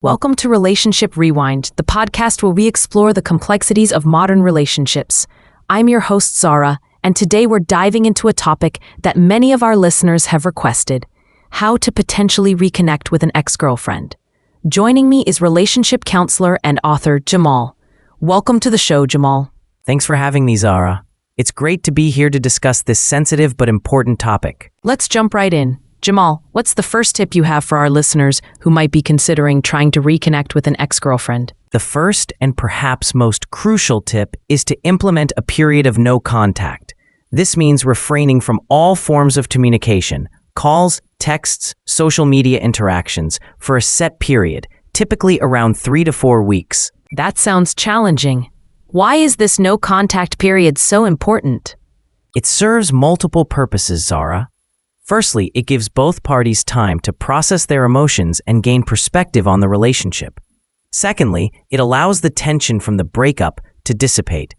Welcome to Relationship Rewind, the podcast where we explore the complexities of modern relationships. I'm your host, Zara, and today we're diving into a topic that many of our listeners have requested: how to potentially reconnect with an ex-girlfriend. Joining me is relationship counselor and author Jamal. Welcome to the show, Jamal. Thanks for having me, Zara. It's great to be here to discuss this sensitive but important topic. Let's jump right in. Jamal, what's the first tip you have for our listeners who might be considering trying to reconnect with an ex-girlfriend? The first and perhaps most crucial tip is to implement a period of no contact. This means refraining from all forms of communication, calls, texts, social media interactions, for a set period, typically around 3 to 4 weeks. That sounds challenging. Why is this no contact period so important? It serves multiple purposes, Zara. Firstly, it gives both parties time to process their emotions and gain perspective on the relationship. Secondly, it allows the tension from the breakup to dissipate.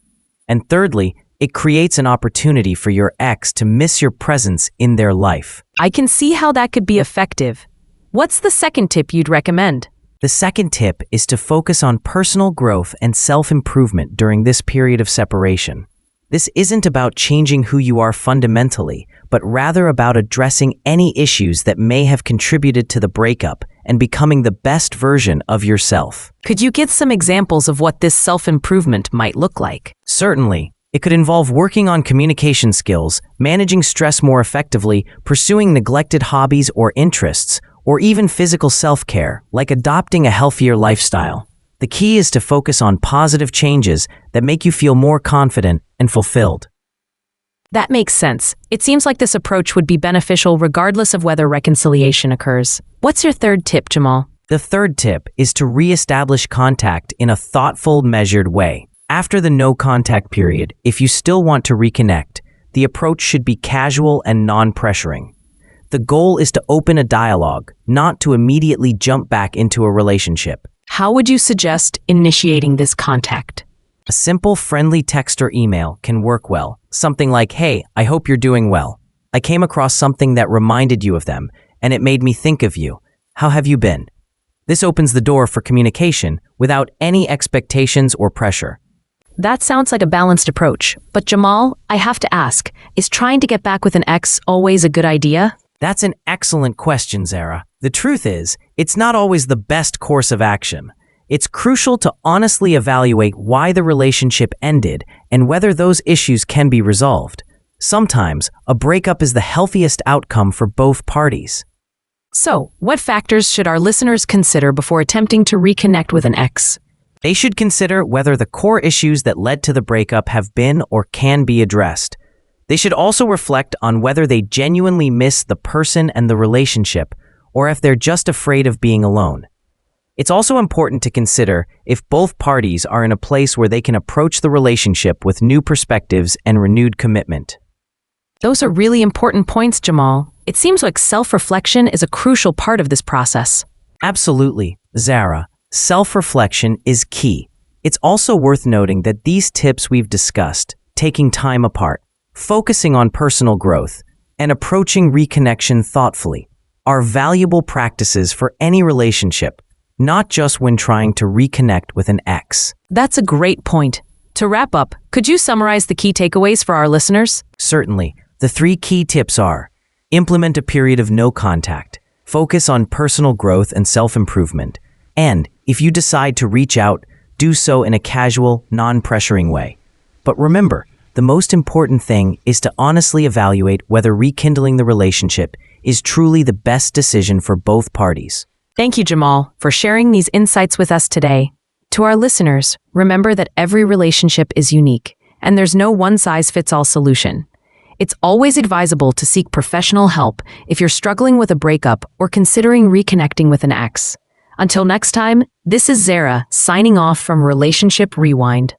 And thirdly, it creates an opportunity for your ex to miss your presence in their life. I can see how that could be effective. What's the second tip you'd recommend? The second tip is to focus on personal growth and self-improvement during this period of separation. This isn't about changing who you are fundamentally, but rather about addressing any issues that may have contributed to the breakup and becoming the best version of yourself. Could you give some examples of what this self-improvement might look like? Certainly. It could involve working on communication skills, managing stress more effectively, pursuing neglected hobbies or interests, or even physical self-care, like adopting a healthier lifestyle. The key is to focus on positive changes that make you feel more confident and fulfilled. That makes sense. It seems like this approach would be beneficial regardless of whether reconciliation occurs. What's your third tip, Jamal? The third tip is to re-establish contact in a thoughtful, measured way. After the no-contact period, if you still want to reconnect, the approach should be casual and non-pressuring. The goal is to open a dialogue, not to immediately jump back into a relationship. How would you suggest initiating this contact? A simple, friendly text or email can work well. Something like, "Hey, I hope you're doing well. I came across something that reminded you of them, and it made me think of you. How have you been?" This opens the door for communication without any expectations or pressure. That sounds like a balanced approach. But Jamal, I have to ask, is trying to get back with an ex always a good idea? That's an excellent question, Zara. The truth is, it's not always the best course of action. It's crucial to honestly evaluate why the relationship ended and whether those issues can be resolved. Sometimes, a breakup is the healthiest outcome for both parties. So, what factors should our listeners consider before attempting to reconnect with an ex? They should consider whether the core issues that led to the breakup have been or can be addressed. They should also reflect on whether they genuinely miss the person and the relationship, or if they're just afraid of being alone. It's also important to consider if both parties are in a place where they can approach the relationship with new perspectives and renewed commitment. Those are really important points, Jamal. It seems like self-reflection is a crucial part of this process. Absolutely, Zara. Self-reflection is key. It's also worth noting that these tips we've discussed, taking time apart, focusing on personal growth, and approaching reconnection thoughtfully, are valuable practices for any relationship, not just when trying to reconnect with an ex. That's a great point. To wrap up, could you summarize the key takeaways for our listeners? Certainly. The 3 key tips are: implement a period of no contact, focus on personal growth and self-improvement, and if you decide to reach out, do so in a casual, non-pressuring way. But remember, the most important thing is to honestly evaluate whether rekindling the relationship is truly the best decision for both parties. Thank you, Jamal, for sharing these insights with us today. To our listeners, remember that every relationship is unique, and there's no one-size-fits-all solution. It's always advisable to seek professional help if you're struggling with a breakup or considering reconnecting with an ex. Until next time, this is Zara, signing off from Relationship Rewind.